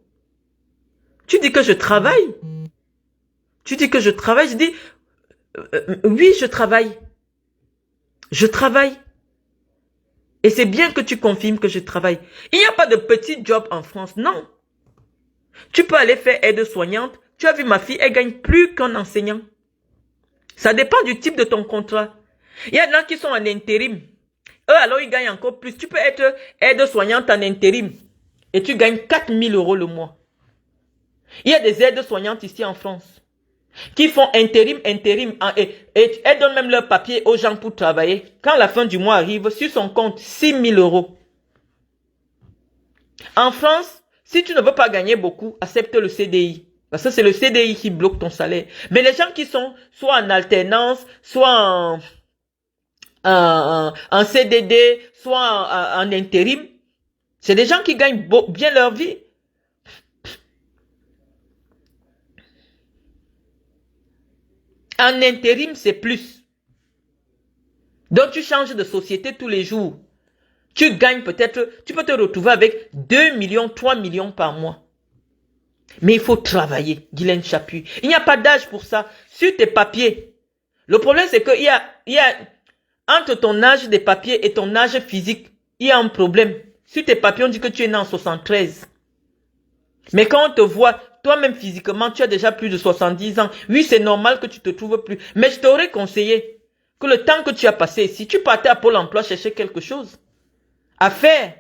Tu dis que je travaille. Tu dis que je travaille. Je dis oui, je travaille. Je travaille. Et c'est bien que tu confirmes que je travaille. Il n'y a pas de petit job en France, non. Tu peux aller faire aide-soignante. Tu as vu ma fille, elle gagne plus qu'un enseignant. Ça dépend du type de ton contrat. Il y en a qui sont en intérim. Eux, alors, ils gagnent encore plus. Tu peux être aide-soignante en intérim. Et tu gagnes 4000 euros le mois. Il y a des aides-soignantes ici en France. Qui font intérim. Et elles donnent même leur papier aux gens pour travailler. Quand la fin du mois arrive, sur son compte, 6000 euros. En France, si tu ne veux pas gagner beaucoup, accepte le CDI. Parce que c'est le CDI qui bloque ton salaire. Mais les gens qui sont soit en alternance, soit en CDD, soit en intérim, c'est des gens qui gagnent bien leur vie. En intérim, c'est plus. Donc, tu changes de société tous les jours. Tu gagnes peut-être, tu peux te retrouver avec 2 millions, 3 millions par mois. Mais il faut travailler, Guylaine Chappuis. Il n'y a pas d'âge pour ça. Sur tes papiers. Le problème, c'est qu'il y a, entre ton âge des papiers et ton âge physique, il y a un problème. Sur tes papiers, on dit que tu es né en 73. Mais quand on te voit, toi-même physiquement, tu as déjà plus de 70 ans. Oui, c'est normal que tu te trouves plus. Mais je t'aurais conseillé que le temps que tu as passé ici, tu partais à Pôle emploi chercher quelque chose à faire.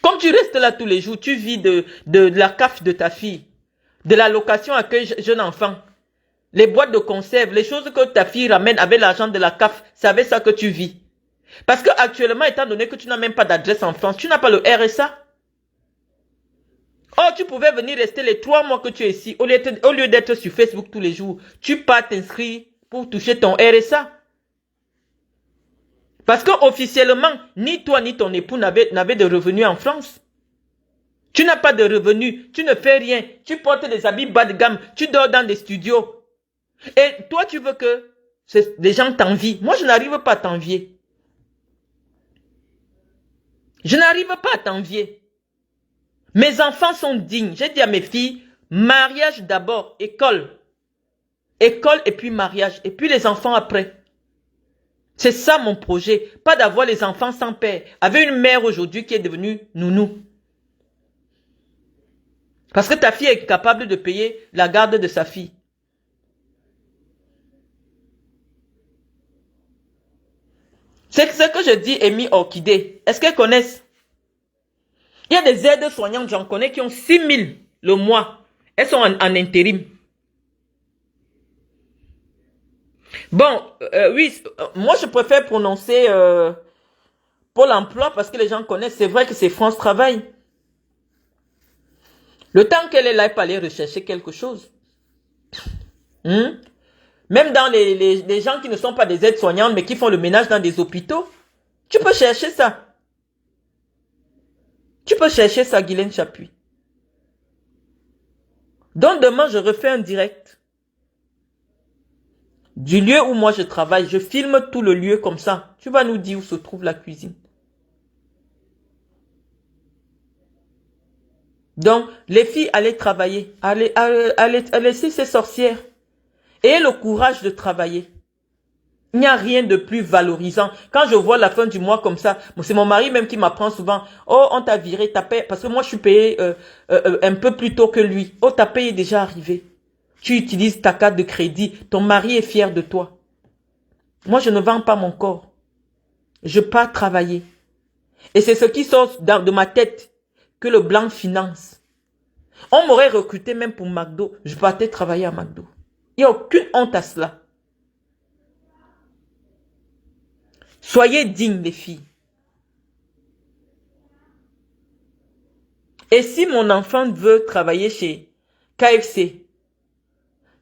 Comme tu restes là tous les jours, tu vis de la CAF de ta fille, de la location accueil jeune enfant, les boîtes de conserve, les choses que ta fille ramène avec l'argent de la CAF, c'est avec ça que tu vis. Parce que actuellement, étant donné que tu n'as même pas d'adresse en France, tu n'as pas le RSA. Oh, tu pouvais venir rester les 3 mois que tu es ici, au lieu d'être sur Facebook tous les jours, tu pars t'inscrire pour toucher ton RSA. Parce que officiellement, ni toi ni ton époux n'avez de revenus en France. Tu n'as pas de revenus, tu ne fais rien, tu portes des habits bas de gamme, tu dors dans des studios. Et toi, tu veux que les gens t'envient. Moi, je n'arrive pas à t'envier. Je n'arrive pas à t'envier. Mes enfants sont dignes. J'ai dit à mes filles, mariage d'abord, école. École et puis mariage. Et puis les enfants après. C'est ça mon projet. Pas d'avoir les enfants sans père. Avec une mère aujourd'hui qui est devenue nounou. Parce que ta fille est capable de payer la garde de sa fille. C'est ce que je dis, Amy Orchidée. Est-ce qu'elles connaissent? Il y a des aides-soignantes, j'en connais, qui ont 6000 le mois. Elles sont en intérim. Bon, oui, moi je préfère prononcer Pôle emploi parce que les gens connaissent. C'est vrai que c'est France Travail. Le temps qu'elle est là, elle peut aller rechercher quelque chose. Même dans les gens qui ne sont pas des aides-soignantes, mais qui font le ménage dans des hôpitaux, tu peux chercher ça. Tu peux chercher ça, Guylaine Chappuis. Donc demain, je refais un direct. Du lieu où moi je travaille, je filme tout le lieu comme ça. Tu vas nous dire où se trouve la cuisine. Donc, les filles, allez travailler. Allez laisser ces sorcières. Ayez le courage de travailler. Il n'y a rien de plus valorisant. Quand je vois la fin du mois comme ça, c'est mon mari même qui m'apprend souvent, oh, on t'a viré, t'as payé, parce que moi je suis payé un peu plus tôt que lui. Oh, ta paye est déjà arrivé. Tu utilises ta carte de crédit, ton mari est fier de toi. Moi, je ne vends pas mon corps. Je pars travailler. Et c'est ce qui sort de ma tête que le blanc finance. On m'aurait recruté même pour McDo. Je partais travailler à McDo. Il n'y a aucune honte à cela. Soyez dignes, les filles. Et si mon enfant veut travailler chez KFC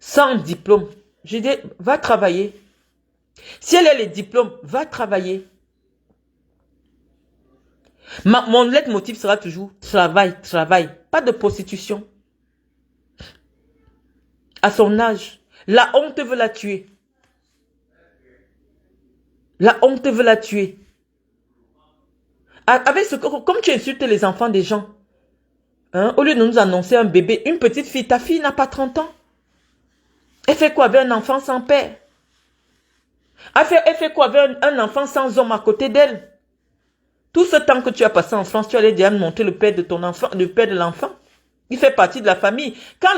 sans diplôme, je dis, va travailler. Si elle a les diplômes, va travailler. Mon leitmotiv sera toujours travail, travail. Pas de prostitution. À son âge, la honte veut la tuer. La honte veut la tuer. Avec comme tu insultes les enfants des gens, hein, au lieu de nous annoncer un bébé, une petite fille, ta fille n'a pas 30 ans. Elle fait quoi avec un enfant sans père? Elle fait quoi avec un enfant sans homme à côté d'elle? Tout ce temps que tu as passé en France, tu allais déjà montrer le père de ton enfant, le père de l'enfant. Il fait partie de la famille. Quand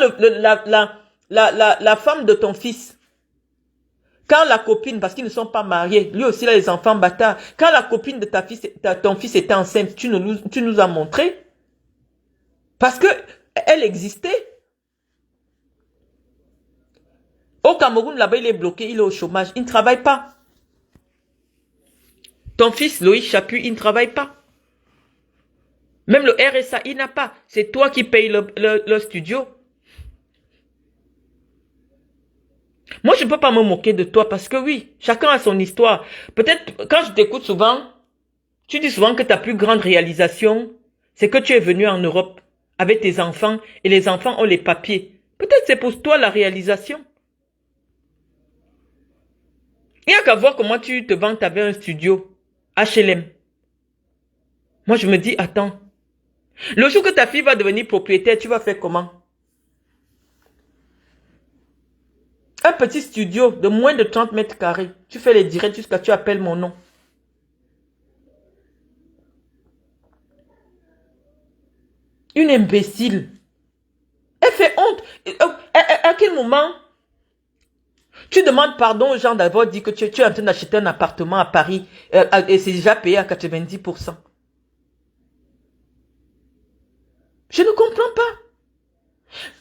la femme de ton fils, quand la copine, parce qu'ils ne sont pas mariés, lui aussi il a les enfants bâtards, quand la copine de ton fils était enceinte, tu nous as montré, parce que elle existait. Au Cameroun, là-bas, il est bloqué, il est au chômage, il ne travaille pas. Ton fils, Loïc Chapuis, il ne travaille pas. Même le RSA, il n'a pas. C'est toi qui payes le studio. Moi, je ne peux pas me moquer de toi parce que oui, chacun a son histoire. Peut-être, quand je t'écoute souvent, tu dis souvent que ta plus grande réalisation, c'est que tu es venu en Europe avec tes enfants et les enfants ont les papiers. Peut-être c'est pour toi la réalisation. Il n'y a qu'à voir comment tu te vantes avec un studio HLM. Moi, je me dis, attends, le jour que ta fille va devenir propriétaire, tu vas faire comment? Un petit studio de moins de 30 mètres carrés. Tu fais les directs jusqu'à tu appelles mon nom. Une imbécile. Elle fait honte. À quel moment tu demandes pardon aux gens d'avoir dit que tu es en train d'acheter un appartement à Paris et c'est déjà payé à 90%. Je ne comprends pas.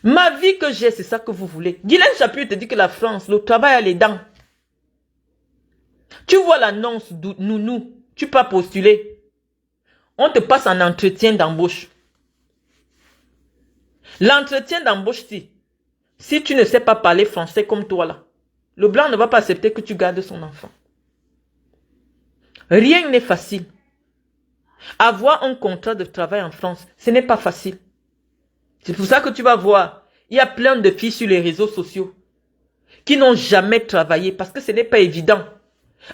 Ma vie que j'ai, c'est ça que vous voulez. Guylaine Chapuis te dit que la France, le travail a les dents. Tu vois l'annonce nounou, tu peux postuler. On te passe en entretien d'embauche. L'entretien d'embauche, si tu ne sais pas parler français comme toi là, le blanc ne va pas accepter que tu gardes son enfant. Rien n'est facile. Avoir un contrat de travail en France, ce n'est pas facile. C'est pour ça que tu vas voir, il y a plein de filles sur les réseaux sociaux qui n'ont jamais travaillé parce que ce n'est pas évident.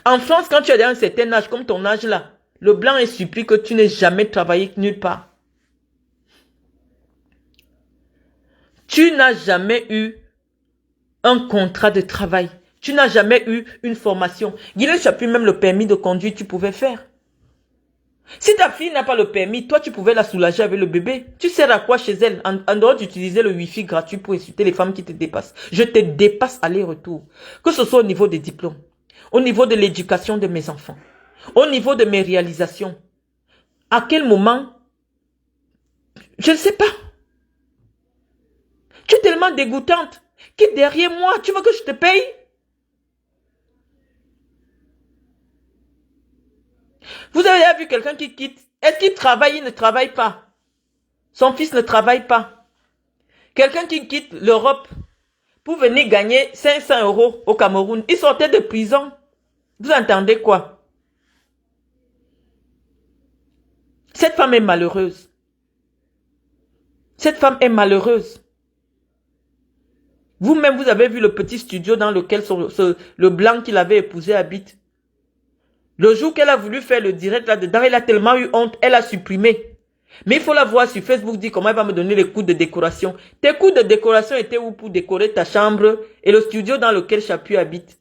En France, quand tu as un certain âge, comme ton âge là, le blanc est supplie que tu n'aies jamais travaillé nulle part. Tu n'as jamais eu un contrat de travail. Tu n'as jamais eu une formation. Guylaine Chapuis, même le permis de conduire, tu pouvais faire. Si ta fille n'a pas le permis, toi, tu pouvais la soulager avec le bébé. Tu sers à quoi chez elle? En dehors d'utiliser le wifi gratuit pour insulter les femmes qui te dépassent. Je te dépasse aller-retour. Que ce soit au niveau des diplômes, au niveau de l'éducation de mes enfants, au niveau de mes réalisations. À quel moment? Je ne sais pas. Tu es tellement dégoûtante. Quitte derrière moi. Tu veux que je te paye? Vous avez vu quelqu'un qui quitte? Est-ce qu'il travaille? Il ne travaille pas. Son fils ne travaille pas. Quelqu'un qui quitte l'Europe pour venir gagner 500 € au Cameroun. Il sortait de prison. Vous entendez quoi? Cette femme est malheureuse. Cette femme est malheureuse. Vous-même, vous avez vu le petit studio dans lequel le blanc qu'il avait épousé habite. Le jour qu'elle a voulu faire le direct là-dedans, elle a tellement eu honte, elle a supprimé. Mais il faut la voir sur Facebook, dire comment elle va me donner les coûts de décoration. Tes coûts de décoration étaient où pour décorer ta chambre et le studio dans lequel Chapuis habite?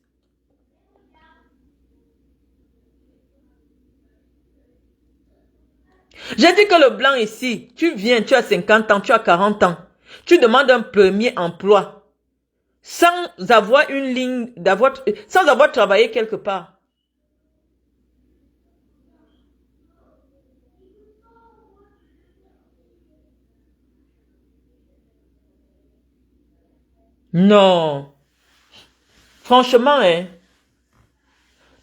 J'ai dit que le blanc ici, tu viens, tu as 50 ans, tu as 40 ans. Tu demandes un premier emploi sans avoir une ligne, sans avoir travaillé quelque part. Non. Franchement, hein.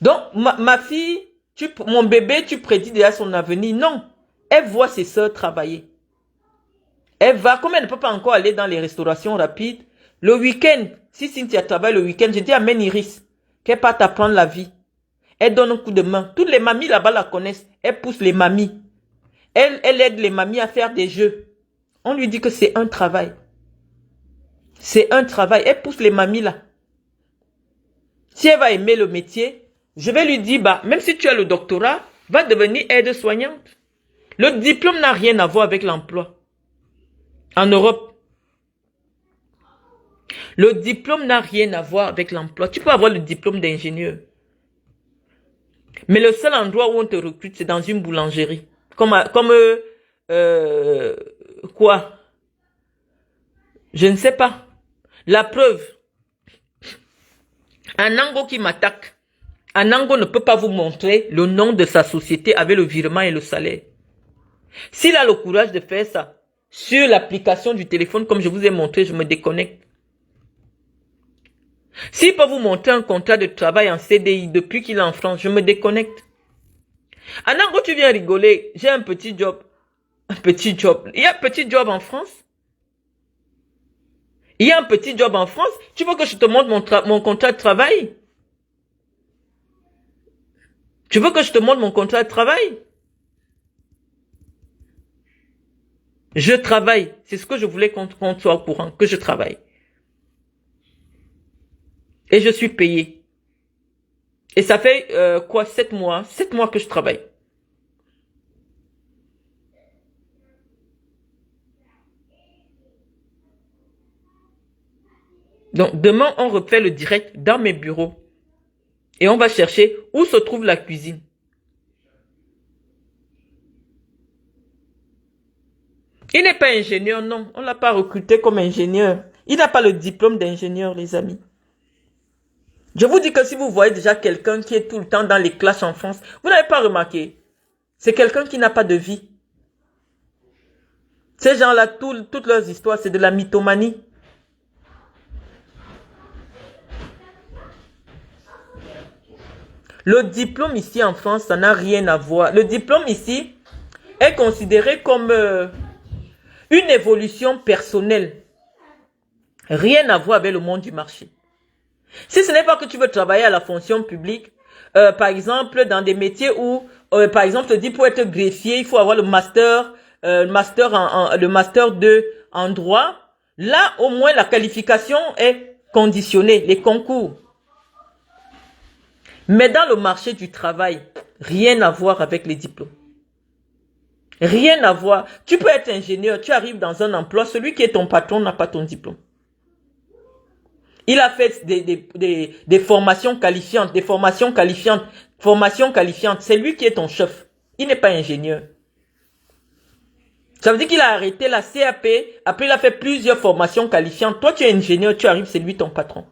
Donc, ma fille, mon bébé, tu prédis déjà son avenir. Non. Elle voit ses sœurs travailler. Elle va, comme elle ne peut pas encore aller dans les restaurations rapides, le week-end, si Cynthia travaille le week-end, je dis amène Iris, qu'elle parte apprendre la vie. Elle donne un coup de main. Toutes les mamies là-bas la connaissent. Elle pousse les mamies. Elle aide les mamies à faire des jeux. On lui dit que c'est un travail. C'est un travail. Elle pousse les mamies là. Si elle va aimer le métier, je vais lui dire, bah, même si tu as le doctorat, va devenir aide-soignante. Le diplôme n'a rien à voir avec l'emploi. En Europe. Le diplôme n'a rien à voir avec l'emploi. Tu peux avoir le diplôme d'ingénieur. Mais le seul endroit où on te recrute, c'est dans une boulangerie. Quoi? Je ne sais pas. La preuve. Un Ango qui m'attaque. Un Ango ne peut pas vous montrer le nom de sa société avec le virement et le salaire. S'il a le courage de faire ça, sur l'application du téléphone, comme je vous ai montré, je me déconnecte. S'il peut vous montrer un contrat de travail en CDI depuis qu'il est en France, je me déconnecte. Anango, tu viens rigoler, j'ai un petit job. Un petit job. Il y a un petit job en France? Il y a un petit job en France? Tu veux que je te montre mon contrat de travail? Tu veux que je te montre mon contrat de travail? Je travaille. C'est ce que je voulais qu'on soit au courant, que je travaille. Et je suis payé. Et ça fait quoi, 7 mois? 7 mois que je travaille. Donc demain, on refait le direct dans mes bureaux. Et on va chercher où se trouve la cuisine. Il n'est pas ingénieur, non. On ne l'a pas recruté comme ingénieur. Il n'a pas le diplôme d'ingénieur, les amis. Je vous dis que si vous voyez déjà quelqu'un qui est tout le temps dans les clashs en France, vous n'avez pas remarqué. C'est quelqu'un qui n'a pas de vie. Ces gens-là, toutes leurs histoires, c'est de la mythomanie. Le diplôme ici en France, ça n'a rien à voir. Le diplôme ici est considéré comme une évolution personnelle. Rien à voir avec le monde du marché. Si ce n'est pas que tu veux travailler à la fonction publique, par exemple, dans des métiers où, par exemple, tu dis pour être greffier, il faut avoir le master 2 en droit. Là, au moins, la qualification est conditionnée, les concours. Mais dans le marché du travail, rien à voir avec les diplômes. Rien à voir. Tu peux être ingénieur, tu arrives dans un emploi, celui qui est ton patron n'a pas ton diplôme. Il a fait des formations qualifiantes, c'est lui qui est ton chef. Il n'est pas ingénieur. Ça veut dire qu'il a arrêté la CAP, après il a fait plusieurs formations qualifiantes. Toi, tu es ingénieur, tu arrives, c'est lui ton patron.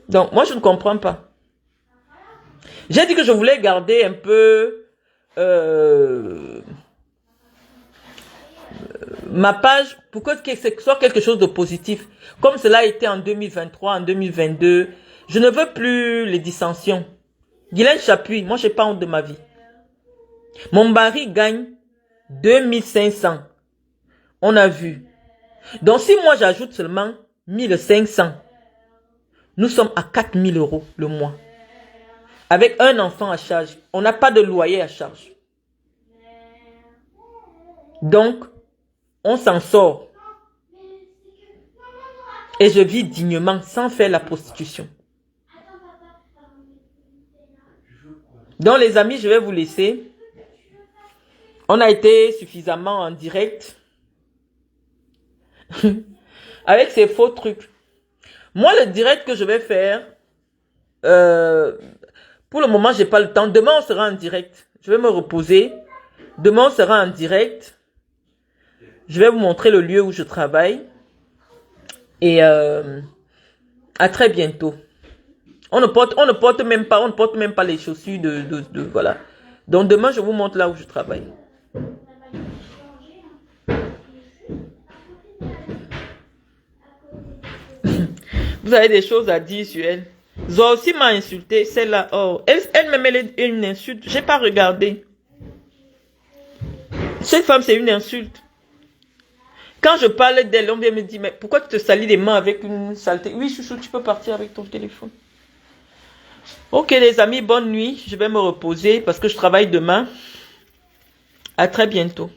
Donc, moi, je ne comprends pas. J'ai dit que je voulais garder un peu ma page pour que ce soit quelque chose de positif. Comme cela a été en 2023, en 2022, je ne veux plus les dissensions. Guylaine Chapuis, moi, j'ai pas honte de ma vie. Mon mari gagne 2500. On a vu. Donc, si moi, j'ajoute seulement 1500, nous sommes à 4000 € le mois. Avec un enfant à charge. On n'a pas de loyer à charge. Donc, on s'en sort. Et je vis dignement sans faire la prostitution. Donc, les amis, je vais vous laisser. On a été suffisamment en direct. Avec ces faux trucs. Moi, le direct que je vais faire, pour le moment, j'ai pas le temps. Demain, on sera en direct. Je vais me reposer. Demain, on sera en direct. Je vais vous montrer le lieu où je travaille. Et à très bientôt. On ne porte même pas les chaussures voilà. Donc demain, je vous montre là où je travaille. Vous avez des choses à dire sur elle. Zoé aussi m'a insulté, celle-là. Oh, elle me met une insulte. J'ai pas regardé. Cette femme, c'est une insulte. Quand je parle d'elle, on vient me dire, mais pourquoi tu te salis les mains avec une saleté? Oui, chouchou, tu peux partir avec ton téléphone. Ok les amis, bonne nuit. Je vais me reposer parce que je travaille demain. À très bientôt.